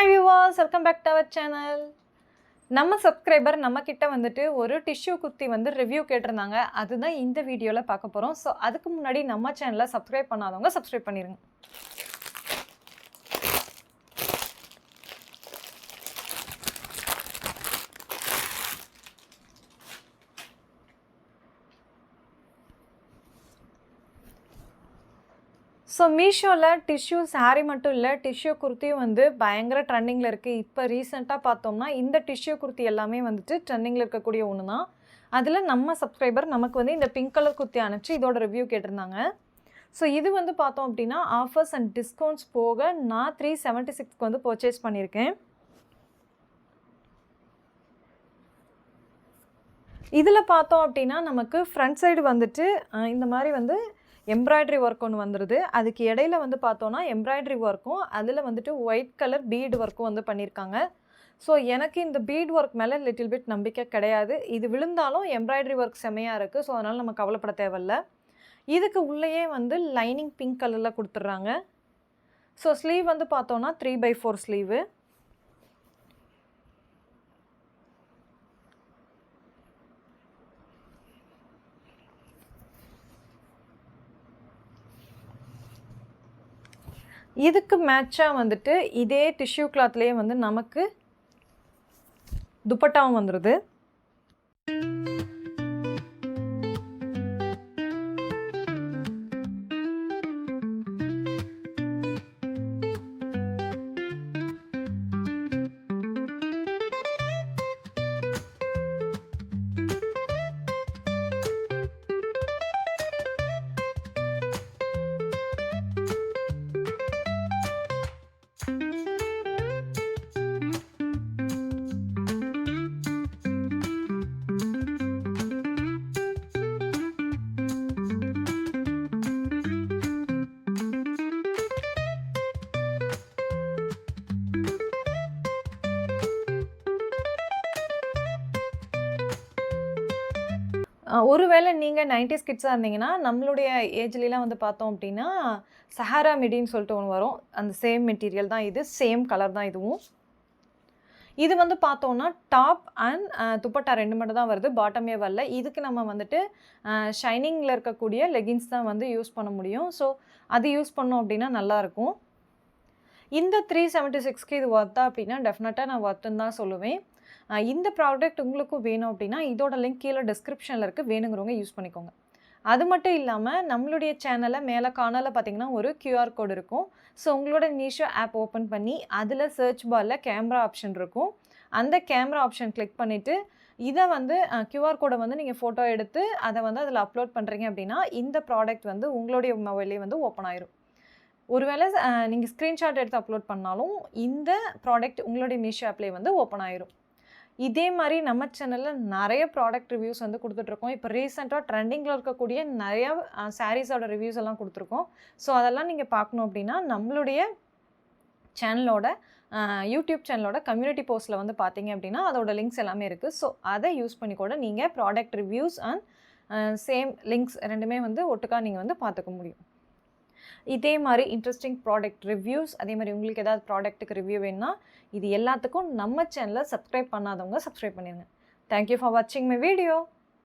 Hi viewers, welcome back to our channel. நம்ம subscriber நம்ம கிட்ட வந்துட்டு ஒரு டிஷ்யூ குர்த்தி வந்து ரிவ்யூ கேட்டிருந்தாங்க. அதுதான் இந்த வீடியோல பார்க்க போறோம். ஸோ அதுக்கு முன்னாடி நம்ம சேனலை சப்ஸ்கிரைப் பண்ணாதவங்க சப்ஸ்கிரைப் பண்ணிருங்க. ஸோ மீஷோவில் டிஷ்யூ சாரீ மட்டும் இல்லை, டிஷ்யூ குர்த்தியும் வந்து பயங்கர ட்ரெண்டிங்கில் இருக்குது. இப்போ ரீசெண்டாக பார்த்தோம்னா இந்த டிஷ்யூ குர்த்தி எல்லாமே வந்துட்டு ட்ரெண்டிங்கில் இருக்கக்கூடிய ஒன்று தான். அதில் நம்ம சப்ஸ்கிரைபர் நமக்கு வந்து இந்த பிங்க் கலர் குர்த்தி அனுப்பிச்சு இதோட ரிவ்யூ கேட்டிருந்தாங்க. ஸோ இது வந்து பார்த்தோம் அப்படின்னா ஆஃபர்ஸ் அண்ட் டிஸ்கவுண்ட்ஸ் போக நான் 376 வந்து பர்ச்சேஸ் பண்ணியிருக்கேன். இதில் பார்த்தோம் அப்படின்னா நமக்கு ஃப்ரண்ட் சைடு வந்துட்டு இந்த மாதிரி வந்து எம்ப்ராய்டரி ஒர்க் ஒன்று வந்துடுது. அதுக்கு இடையில வந்து பார்த்தோன்னா எம்ப்ராய்டரி ஒர்க்கும் அதில் வந்துட்டு ஒயிட் கலர் பீட் ஒர்க்கும் வந்து பண்ணியிருக்காங்க. ஸோ எனக்கு இந்த பீட் ஒர்க் மேலே லிட்டில் பிட் நம்பிக்கை கிடையாது. இது விழுந்தாலும் எம்ப்ராய்டரி ஒர்க் செம்மையாக இருக்குது. ஸோ அதனால் நம்ம கவலைப்பட தேவையில்ல. இதுக்கு உள்ளேயே வந்து லைனிங் பிங்க் கலரில் கொடுத்துட்றாங்க. ஸோ ஸ்லீவ் வந்து பார்த்தோன்னா 3/4 ஸ்லீவு. இதுக்கு மேட்சாக வந்துட்டு இதே டிஷ்யூ கிளாத்லேயே வந்து நமக்கு துப்பட்டாவும் வந்துடுது. ஒருவேளை நீங்கள் 90s கிட்ஸாக இருந்தீங்கன்னா நம்மளுடைய ஏஜ்லாம் வந்து பார்த்தோம் அப்படின்னா சஹாரா மிடின்னு சொல்லிட்டு ஒன்று வரும். அந்த சேம் மெட்டீரியல் தான் இது, சேம் கலர் தான் இதுவும். இது வந்து பார்த்தோன்னா டாப் அண்ட் துப்பட்டா 2 மட்டும் தான் வருது, பாட்டமே வரல. இதுக்கு நம்ம வந்துட்டு ஷைனிங்கில் இருக்கக்கூடிய லெகின்ஸ் தான் வந்து யூஸ் பண்ண முடியும். ஸோ அது யூஸ் பண்ணோம் அப்படின்னா நல்லாயிருக்கும். இந்த 376க்கு இது ஒர்த்தா அப்படின்னா டெஃபினட்டாக நான் ஒர்த்துன்னு தான் சொல்லுவேன். இந்த ப்ராடக்ட் உங்களுக்கும் வேணும் அப்படின்னா இதோட லிங்க் கீழே டிஸ்கிரிப்ஷனில் இருக்குது, வேணுங்கிறவங்க யூஸ் பண்ணிக்கோங்க. அது மட்டும் இல்லாமல் நம்மளுடைய சேனலை மேலே காணலில் பார்த்தீங்கன்னா ஒரு QR கோட் இருக்கும். ஸோ உங்களோட மீஷோ ஆப் ஓப்பன் பண்ணி அதில் சர்ச் பாரில் கேமரா ஆப்ஷன் இருக்கும். அந்த கேமரா ஆப்ஷன் கிளிக் பண்ணிவிட்டு இதை வந்து QR கோடை வந்து நீங்கள் ஃபோட்டோ எடுத்து அதை வந்து அதில் அப்லோட் பண்ணுறீங்க அப்படின்னா இந்த ப்ராடக்ட் வந்து உங்களுடைய மொபைலே வந்து ஓப்பன் ஆயிரும். ஒருவேளை நீங்கள் ஸ்க்ரீன்ஷாட் எடுத்து அப்லோட் பண்ணாலும் இந்த ப்ராடக்ட் உங்களுடைய மீஷோ ஆப்லேயே வந்து ஓப்பன் ஆயிரும். இதே மாதிரி நம்ம சேனலில் நிறைய ப்ராடக்ட் ரிவ்யூஸ் வந்து கொடுத்துட்ருக்கோம். இப்போ ரீசெண்டாக ட்ரெண்டிங்கில் இருக்கக்கூடிய நிறையா சாரீஸோட ரிவ்யூஸ் எல்லாம் கொடுத்துருக்கோம். ஸோ அதெல்லாம் நீங்கள் பார்க்கணும் அப்படின்னா நம்மளுடைய சேனலோட யூடியூப் சேனலோட கம்யூனிட்டி போஸ்ட்டில் வந்து பார்த்தீங்க அப்படின்னா அதோட லிங்க்ஸ் எல்லாமே இருக்குது. ஸோ அதை யூஸ் பண்ணி கூட நீங்கள் product reviews and same links ரெண்டுமே வந்து ஒட்டுக்காக நீங்கள் வந்து பார்த்துக்க முடியும். இதே மாதிரி இன்ட்ரெஸ்டிங் ப்ராடக்ட் ரிவ்யூஸ், அதே மாதிரி உங்களுக்கு ஏதாவது ப்ராடக்ட்டுக்கு ரிவ்யூ வேணும்னா இது எல்லாத்துக்கும் நம்ம சேனலை சப்ஸ்கிரைப் பண்ணாதவங்க சப்ஸ்கிரைப் பண்ணிடுங்க. தேங்க்யூ ஃபார் வாட்சிங் மை வீடியோ.